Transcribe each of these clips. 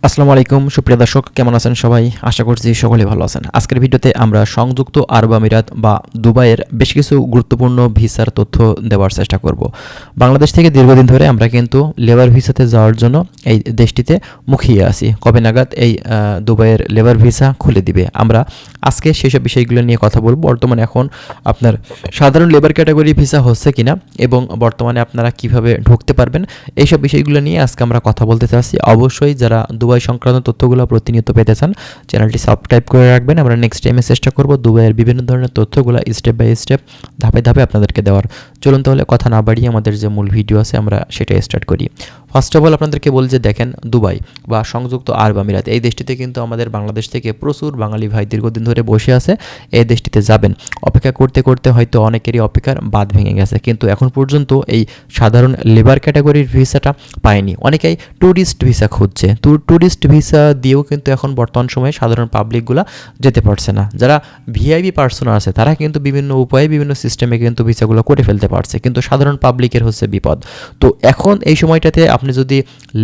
আসসালামু আলাইকুম সুপ্রিয় দর্শক, কেমন আছেন সবাই? আশা করছি সকলেই ভালো আছেন। আজকের ভিডিওতে আমরা সংযুক্ত আরব আমিরাত বা দুবাইয়ের বেশ কিছু গুরুত্বপূর্ণ ভিসার তথ্য দেওয়ার চেষ্টা করব। বাংলাদেশ থেকে দীর্ঘদিন ধরে আমরা কিন্তু লেবার ভিসাতে যাওয়ার জন্য এই দেশটিতে মুখিয়ে আছি। কবে নাগাদ এই দুবাইয়ের লেবার ভিসা খুলে দিবে? আমরা আজকে সেসব বিষয়গুলো নিয়ে কথা বলব। বর্তমানে এখন আপনার সাধারণ লেবার ক্যাটাগরি ভিসা হচ্ছে কিনা এবং বর্তমানে আপনারা কিভাবে ঢুকতে পারবেন, এইসব বিষয়গুলো নিয়ে আজকে আমরা কথা বলতে চাচ্ছি। অবশ্যই যারা দুবাই সংক্রান্ত তথ্যগুলো প্রতিনিয়ত পেতে চান, চ্যানেলটি সাবস্ক্রাইব করে রাখবেন। আমরা নেক্সট টাইমে চেষ্টা করব দুবাইয়ের বিভিন্ন ধরনের তথ্যগুলো স্টেপ বাই স্টেপ ধাপে ধাপে আপনাদেরকে দেওয়ার। চলুন তাহলে কথা না বাড়িয়ে আমাদের যে মূল ভিডিও আছে আমরা সেটা স্টার্ট করি। ফার্স্ট অফ অল আপনাদেরকে বলি যে দেখেন, দুবাই বা সংযুক্ত আরব আমিরাত এই দেশটিতে কিন্তু আমাদের বাংলাদেশ থেকে প্রচুর বাঙালি ভাই দীর্ঘদিন ধরে বসে আছে। এই দেশটিতে যাবেন, অপেক্ষা করতে করতে হয়তো অনেকেরই অপেক্ষার বাঁধ ভেঙে গেছে, কিন্তু এখন পর্যন্ত এই সাধারণ লেবার ক্যাটাগরির ভিসাটা পায়নি। অনেকেই ট্যুরিস্ট ভিসা খুঁজছে। ট্যুরিস্ট ভিসা দিয়েও কিন্তু এখন বর্তমান সময়ে সাধারণ পাবলিকগুলো যেতে পারছে না। যারা ভিআইপি পার্সন আছে তারা কিন্তু বিভিন্ন উপায়ে বিভিন্ন সিস্টেমে কিন্তু ভিসাগুলো করে ফেলতে পারছে, কিন্তু সাধারণ পাবলিকের হচ্ছে বিপদ। তো এখন এই সময়টাতে আপনি যদি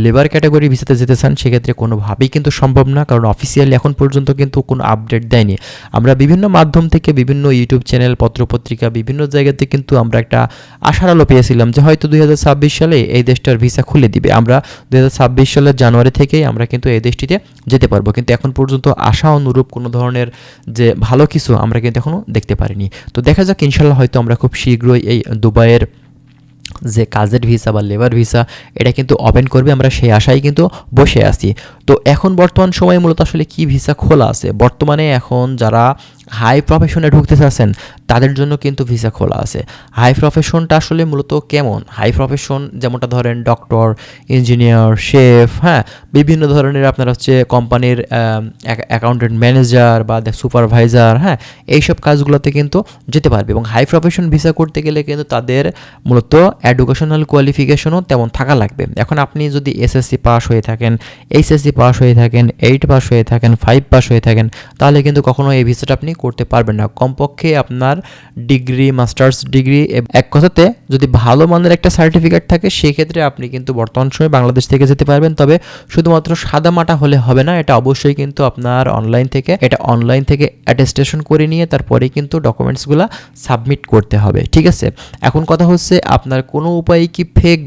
লেবার ক্যাটাগরি ভিসাতে যেতে চান, সেক্ষেত্রে কোনোভাবেই কিন্তু সম্ভব না, কারণ অফিসিয়ালি এখন পর্যন্ত কিন্তু কোনো আপডেট দেয়নি। আমরা বিভিন্ন মাধ্যম থেকে, বিভিন্ন ইউটিউব চ্যানেল, পত্রপত্রিকা, বিভিন্ন জায়গাতে কিন্তু আমরা একটা আশার আলো পেয়েছিলাম যে হয়তো 2026 সালে এই দেশটার ভিসা খুলে দিবে। আমরা 2026 সালের জানুয়ারি থেকেই আমরা কিন্তু এই দেশটিতে যেতে পারবো, কিন্তু এখন পর্যন্ত আশা অনুরূপ কোনো ধরনের যে ভালো কিছু আমরা কিন্তু এখনও দেখতে পারিনি। তো দেখা যাক, ইনশাল্লাহ হয়তো আমরা খুব শীঘ্রই এই দুবাইয়ের যে কাজের ভিসা বা লেবার ভিসা এটা কিন্তু ওপেন করবে, আমরা সেই আশায় কিন্তু বসে আছি। তো এখন বর্তমান সময়ে মূলত আসলে কি ভিসা খোলা আছে? বর্তমানে এখন যারা হাই প্রফেশনে ঢুকতে চাচ্ছেন তাদের জন্য কিন্তু ভিসা খোলা আছে। হাই প্রফেশনটা আসলে মূলত কেমন? হাই প্রফেশন যেমনটা ধরেন ডক্টর, ইঞ্জিনিয়ার, শেফ, হ্যাঁ, বিভিন্ন ধরনের আপনার হচ্ছে কোম্পানির অ্যাকাউন্টেন্ট ম্যানেজার বা সুপারভাইজার, হ্যাঁ, এইসব কাজগুলোতে কিন্তু যেতে পারবে। এবং হাই প্রফেশন ভিসা করতে গেলে কিন্তু তাদের মূলত এডুকেশনাল কোয়ালিফিকেশনও তেমন থাকা লাগবে। এখন আপনি যদি এসএসসি পাস হয়ে থাকেন, এইচএসসি পাস হয়ে থাকেন, 8 পাস হয়ে থাকেন, 5 পাস হয়ে থাকেন, তাহলে কিন্তু কখনো এই ভিসাটা আপনি করতে পারবেন না। কমপক্ষে আপনার ডিগ্রি, মাস্টার্স ডিগ্রি, এক কথাতে যদি ভালো মানের একটা সার্টিফিকেট থাকে, সেক্ষেত্রে আপনি কিন্তু বর্তমান সময়ে বাংলাদেশ থেকে যেতে পারবেন। তবে শুধুমাত্র সাদামাটা হলে হবে না, এটা অবশ্যই কিন্তু আপনার অনলাইন থেকে অ্যাটেস্টেশন করে নিয়ে তারপরে কিন্তু ডকুমেন্টসগুলো সাবমিট করতে হবে, ঠিক আছে? এখন কথা হচ্ছে, আপনার কোনো উপায়ে কি ফেক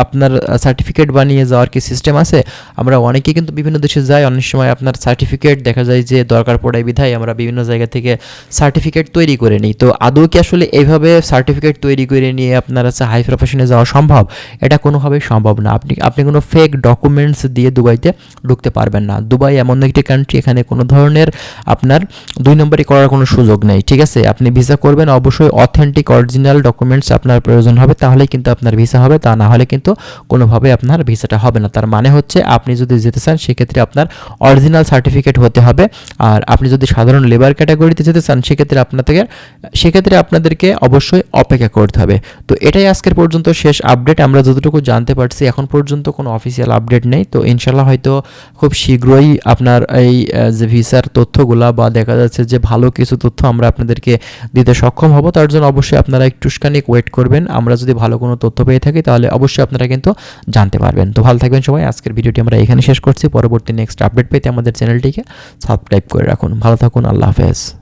আপনার সার্টিফিকেট বানিয়ে যাওয়ার কি সিস্টেম আছে? আমরা অনেকে কিন্তু বিভিন্ন দেশে যাই, অনেক সময় আপনার সার্টিফিকেট দেখা যায় যে দরকার পড়ে বিধায় আমরা বিভিন্ন জায়গা থেকে সার্টিফিকেট তৈরি করে নিই। তো আদৌ কি আসলে এইভাবে সার্টিফিকেট তৈরি করে নিয়ে আপনার হচ্ছে হাই প্রফেশনে যাওয়া সম্ভব? এটা কোনোভাবেই সম্ভব না। আপনি কোনো ফেক ডকুমেন্টস দিয়ে দুবাইতে ঢুকতে পারবেন না। দুবাই এমন একটি কান্ট্রি, এখানে কোনো ধরনের আপনার 2 নম্বরই করার কোনো সুযোগ নেই, ঠিক আছে? আপনি ভিসা করবেন, অবশ্যই অথেন্টিক অরিজিনাল ডকুমেন্টস আপনার প্রয়োজন হবে, তাহলেই কিন্তু আপনার ভিসা হবে। তা না হলে কিন্তু কোনোভাবে আপনার ভিসাটা হবে না। তার মানে হচ্ছে, আপনি যদি যেতে চান সেক্ষেত্রে আপনার অরিজিনাল সার্টিফিকেট হতে হবে। আর আপনি যদি সাধারণ লেবার ক্যাটাগরিতে যেতে চান, সেক্ষেত্রে আপনাদেরকে অবশ্যই অপেক্ষা করতে হবে। তো এটাই আজকের পর্যন্ত শেষ আপডেট। আমরা যতটুকু জানতে পারছি, এখন পর্যন্ত কোনো অফিসিয়াল আপডেট নেই। তো ইনশাল্লাহ হয়তো খুব শীঘ্রই আপনার এই যে ভিসার তথ্যগুলা বা দেখা যাচ্ছে যে ভালো কিছু তথ্য আমরা আপনাদেরকে দিতে সক্ষম হব। তার জন্য অবশ্যই আপনারা একটুখানি ওয়েট করবেন। আমরা যদি ভালো কোনো তথ্য পেয়ে থাকি তাহলে অবশ্যই আপনারা কিন্তু জানতে পারবেন। তো ভালো থাকবেন সবাই। আজকের ভিডিওটি আমরা এখানে শেষ করছি। পরবর্তী নেক্সট আপডেট পেতে আমাদের চ্যানেলটিকে সাবস্ক্রাইব করে রাখুন। ভালো থাকুন। আল্লাহ হাফেজ।